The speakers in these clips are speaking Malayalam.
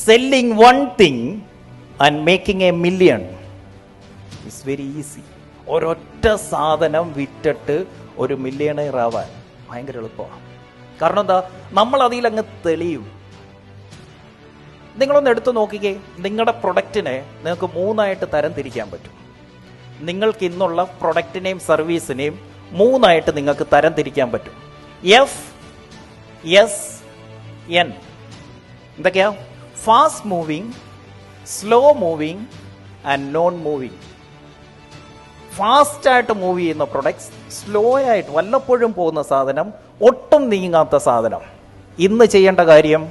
Selling one thing and making A million it's very easy. ഒരൊറ്റ സാധനം വിറ്റിട്ട് ഒരു മില്യണയർ ആവാൻ ഭയങ്കര എളുപ്പമാണ്. കാരണം എന്താ, നമ്മൾ അതിൽ അങ്ങ് തെളിയും. നിങ്ങളൊന്ന് എടുത്തു നോക്കിക്കേ, നിങ്ങളുടെ പ്രൊഡക്റ്റിനെ നിങ്ങൾക്ക് 3 തരം തിരിക്കാൻ പറ്റും. നിങ്ങൾക്ക് ഇന്നുള്ള പ്രൊഡക്റ്റിനെയും സർവീസിനെയും 3 നിങ്ങൾക്ക് തരം തിരിക്കാൻ പറ്റും. FSN എന്തൊക്കെയാ? Fast moving, slow moving and non moving. ഫാസ്റ്റായിട്ട് മൂവ് ചെയ്യുന്ന പ്രൊഡക്ട്സ്, സ്ലോ ആയിട്ട് വല്ലപ്പോഴും പോകുന്ന സാധനം, ഒട്ടും നീങ്ങാത്ത സാധനം. ഇന്ന് ചെയ്യേണ്ട കാര്യം,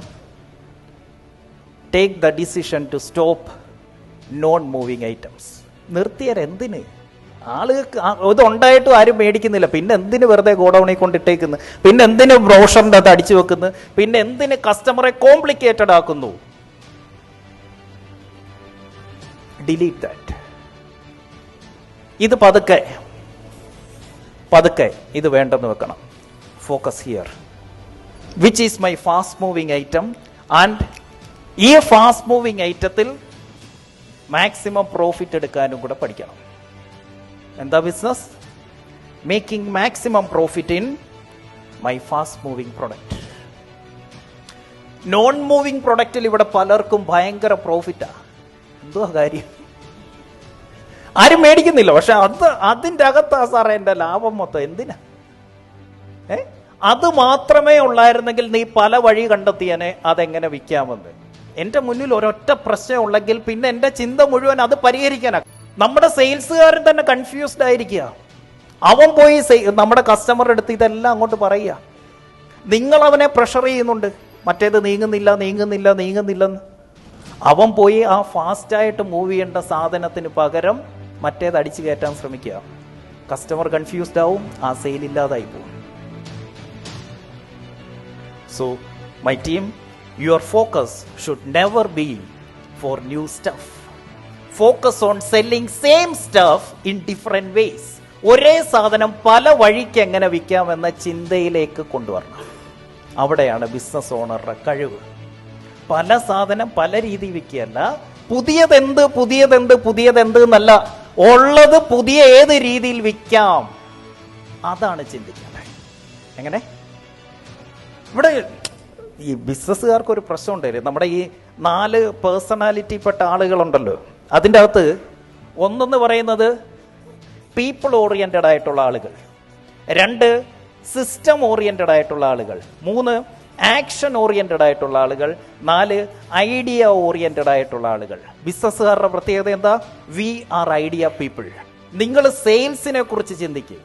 take the decision to stop non moving items. നിർത്തിയാൽ എന്തിന്? ആളുകൾക്ക് ഇതുണ്ടായിട്ടും ആരും മേടിക്കുന്നില്ല. പിന്നെ എന്തിന് വെറുതെ ഗോഡൌണിൽ കൊണ്ടിട്ടേക്കുന്നു? പിന്നെ എന്തിന് ബ്രോഷറിൻ്റെ അത് അടിച്ചു വെക്കുന്നു? പിന്നെ എന്തിന് കസ്റ്റമറെ കോംപ്ലിക്കേറ്റഡ് ആക്കുന്നു? Delete that. ഇത് പതുക്കെ ഇത് വേണ്ടെന്ന് വെക്കണം. Focus here, which is my fast moving item, and ഈ ഫാസ്റ്റ് മൂവിങ് ഐറ്റത്തിൽ മാക്സിമം പ്രോഫിറ്റ് എടുക്കാനും കൂടെ പഠിക്കണം. എന്താ business? Making maximum profit in my fast moving product. Non moving പ്രൊഡക്റ്റിൽ ഇവിടെ പലർക്കും ഭയങ്കര പ്രോഫിറ്റാ. എന്തോ കാര്യം, ആരും മേടിക്കുന്നില്ല. പക്ഷെ അതിൻ്റെ അകത്താ സാറേ എൻ്റെ ലാഭം മൊത്തം. എന്തിനാ? അത് മാത്രമേ ഉള്ളായിരുന്നെങ്കിൽ നീ പല വഴി കണ്ടെത്തിയനെ അതെങ്ങനെ വിൽക്കാമെന്ന്. എൻ്റെ മുന്നിൽ ഒരൊറ്റ പ്രശ്നം ഉള്ളെങ്കിൽ പിന്നെ എൻ്റെ ചിന്ത മുഴുവൻ അത് പരിഹരിക്കാനാണ്. നമ്മുടെ സെയിൽസുകാരൻ തന്നെ കൺഫ്യൂസ്ഡ് ആയിരിക്കുക. അവൻ പോയി നമ്മുടെ കസ്റ്റമറുടെ അടുത്ത് ഇതെല്ലാം അങ്ങോട്ട് പറയുക. നിങ്ങൾ അവനെ പ്രഷർ ചെയ്യുന്നുണ്ട്, മറ്റേത് നീങ്ങുന്നില്ലെന്ന്. അവൻ പോയി ആ ഫാസ്റ്റായിട്ട് മൂവ് ചെയ്യേണ്ട സാധനത്തിന് പകരം മറ്റേത് അടിച്ചു കയറ്റാൻ ശ്രമിക്കുക. കസ്റ്റമർ കൺഫ്യൂസ്ഡ് ആവും, ആ സെയിൽ ഇല്ലാതായി പോകും. So my team, your focus should never be for new stuff. Focus on selling same stuff in different ways. ഒരേ സാധനം പല വഴിക്ക് എങ്ങനെ വിൽക്കാമെന്ന ചിന്തയിലേക്ക് കൊണ്ടുവരണം. അവിടെയാണ് ബിസിനസ് ഓണറുടെ കഴിവ്. പല സാധനം പല രീതി വിൽക്കുകയല്ല, പുതിയതെന്ത് എന്നല്ല, ഉള്ളത് പുതിയ ഏത് രീതിയിൽ വിൽക്കാം, അതാണ് ചിന്തിക്കേണ്ടത്. എങ്ങനെ? ഇവിടെ ഈ ബിസിനസ്സുകാർക്കൊരു പ്രശ്നം ഉണ്ടായിരുന്നു. നമ്മുടെ ഈ 4 പേഴ്സണാലിറ്റി പെട്ട ആളുകളുണ്ടല്ലോ, അതിൻ്റെ അകത്ത് ഒന്നെന്ന് പറയുന്നത് പീപ്പിൾ ഓറിയന്റഡ് ആയിട്ടുള്ള ആളുകൾ, 2 സിസ്റ്റം ഓറിയന്റഡ് ആയിട്ടുള്ള ആളുകൾ, 3 ആക്ഷൻ ഓറിയന്റഡ് ആയിട്ടുള്ള ആളുകൾ, 4 ഐഡിയ ഓറിയന്റഡ് ആയിട്ടുള്ള ആളുകൾ. ബിസിനസ്സുകാരുടെ പ്രത്യേകത എന്താ? We are idea people. നിങ്ങൾ സെയിൽസിനെ കുറിച്ച് ചിന്തിക്കുക,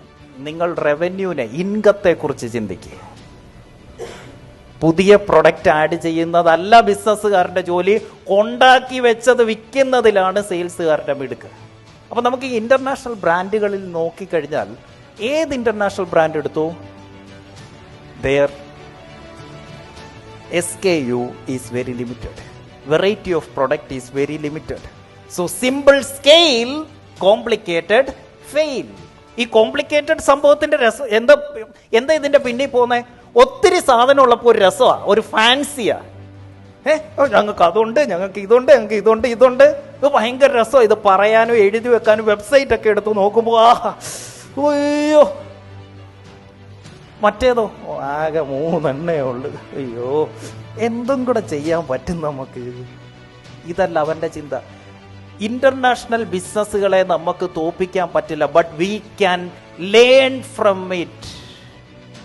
നിങ്ങൾ റവന്യൂനെ, ഇൻകത്തെ കുറിച്ച് ചിന്തിക്കുക. പുതിയ പ്രൊഡക്റ്റ് ആഡ് ചെയ്യുന്നതല്ല ബിസിനസ്സുകാരുടെ ജോലി, ഉണ്ടാക്കി വെച്ചത് വിൽക്കുന്നതിലാണ് സെയിൽസുകാരുടെ മിടുക്ക്. അപ്പൊ നമുക്ക് ഈ ഇന്റർനാഷണൽ ബ്രാൻഡുകളിൽ നോക്കിക്കഴിഞ്ഞാൽ, ഏത് ഇന്റർനാഷണൽ ബ്രാൻഡ് എടുത്തു, their SKU is very limited, variety of product is very limited. So simple scale, complicated fail. ഈ കോംപ്ലിക്കേറ്റഡ് സംഭവത്തിന്റെ രസം എന്താ ഇതിന്റെ പിന്നിൽ പോകുന്നത്? ഒത്തിരി സാധനം ഉള്ളപ്പോൾ ഒരു രസമാണ്, ഒരു ഫാൻസിയാ. ഞങ്ങൾക്ക് അതുണ്ട്, ഞങ്ങൾക്ക് ഇതുണ്ട്, ഞങ്ങൾക്ക് ഇതുണ്ട്. ഇത് ഭയങ്കര രസമാണ്. ഇത് പറയാനും എഴുതി വെക്കാനും വെബ്സൈറ്റ് ഒക്കെ എടുത്ത് നോക്കുമ്പോൾ അയ്യോ. മറ്റേതോ ആകെ 3 എണ്ണേ ഉള്ളു. അയ്യോ, എന്തും കൂടെ ചെയ്യാൻ പറ്റും നമുക്ക്. ഇതല്ല അവന്റെ ചിന്ത. ഇന്റർനാഷണൽ ബിസിനസ്സുകളെ നമുക്ക് തോൽപ്പിക്കാൻ പറ്റില്ല, but we can learn from it.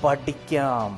പഠിക്കാം.